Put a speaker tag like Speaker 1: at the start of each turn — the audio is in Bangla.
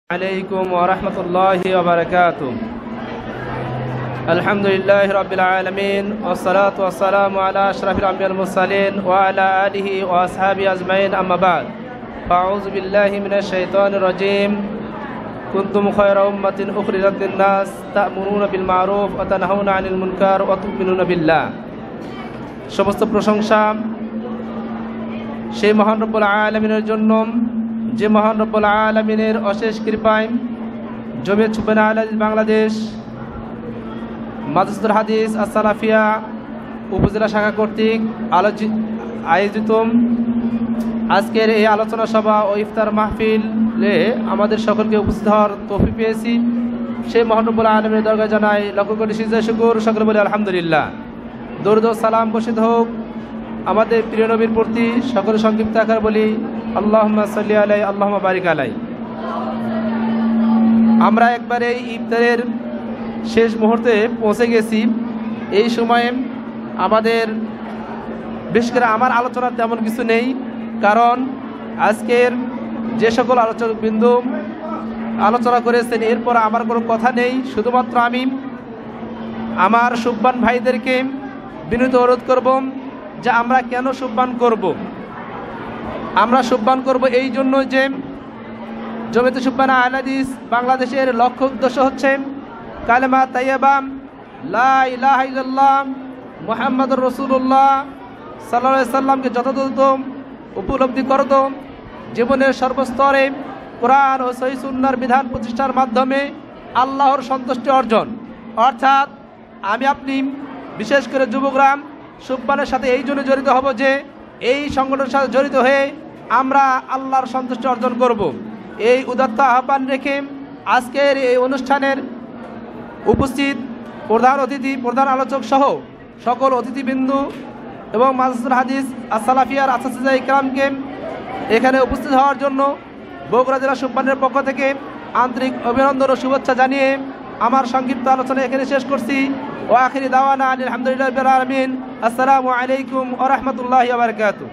Speaker 1: عليكم ورحمة الله وبركاته. الحمد لله رب العالمين والصلاة والسلام على أشرف الأنبياء والمرسلين وعلى آله وأصحابه أجمعين. أما بعد، أعوذ بالله من الشيطان الرجيم. كنتم خير أمة أخرجت للناس تأمرون بالمعروف وتنهون عن المنكر وتؤمنون بالله. সমস্ত প্রশংসা সেই মহান রব্বুল আলামিনের জন্য, যে মহান রব্বুল আলামিনের অশেষ কৃপায় জমিয়ত সুবহান আল বাংলাদেশ মাদ্রাসাতুল হাদিস আস-সালাফিয়া উপজেলা শাখা কর্তৃক আয়োজিত আজকের এই আলোচনা সভা ও ইফতার মাহফিলে আমাদের সকলকে উপস্থিত হওয়ার তৌফিক পেয়েছি। সেই মহান রব্বুল আলামিনের দরগায় জানাই লক্ষ কোটি সিজদা শুকর, সকলে বলি আলহামদুলিল্লাহ। দরুদ ও সালাম বর্ষিত হোক আমাদের প্রিয় নবীর প্রতি। সকলে সংক্ষিপ্ত আকারে বলি আল্লাহুম্মা সাল্লি আলাইহি আল্লাহুম্মা বারিক আলাইহি। আমরা একবারে ইফতারের শেষ মুহূর্তে পৌঁছে গেছি। এই সময়ে আমাদের বিশেষ করে আমার আলোচনার তেমন কিছু নেই, কারণ আজকের যে সকল আলোচকবৃন্দ আলোচনা করেছেন এরপর আমার কোনো কথা নেই। শুধুমাত্র আমি আমার সুবহান ভাইদেরকে বিনীত অনুরোধ করব যে আমরা কেন সুবহান করব। আমরা সুবহান করব এই জন্য যে জমিয়ত সুবহান আল হাদিস বাংলাদেশের লক্ষ্য উদ্দেশ্য হচ্ছে কালেমা তাইয়্যিবা লা ইলাহা ইল্লাল্লাহ মুহাম্মাদুর রাসূলুল্লাহ সাল্লাল্লাহু আলাইহি সাল্লামকে যথাযথ উপলব্ধি করত, জীবনের সর্বস্তরে কোরআন ও সহিহ সুন্নাহর বিধান প্রতিষ্ঠার মাধ্যমে আল্লাহর সন্তুষ্টি অর্জন। অর্থাৎ আমি আপনি বিশেষ করে যুবকরা সুবহানের সাথে এই জন্য জড়িত হব যে এই সংগঠনের সাথে জড়িত হয়ে আমরা আল্লাহর সন্তুষ্টি অর্জন করব। এই উদাত্ত আহ্বান রেখে আজকের এই অনুষ্ঠানের উপস্থিত প্রধান অতিথি, প্রধান আলোচক সহ সকল অতিথিবৃন্দু এবং মাদ্রাসাতুল হাদিস আস-সালাফিয়ার আসাতিজা ইকরামকে এখানে উপস্থিত হওয়ার জন্য বগুড়া জেলা সুবহানের পক্ষ থেকে আন্তরিক অভিনন্দন ও শুভেচ্ছা জানিয়ে আমার সংক্ষিপ্ত আলোচনা এখানে শেষ করছি। ওয়া আখিরি দাওয়ানা আলহামদুলিল্লাহি রাব্বিল আলামিন। আসসালামু আলাইকুম ওয়া রাহমাতুল্লাহি ওয়া বারাকাতুহু।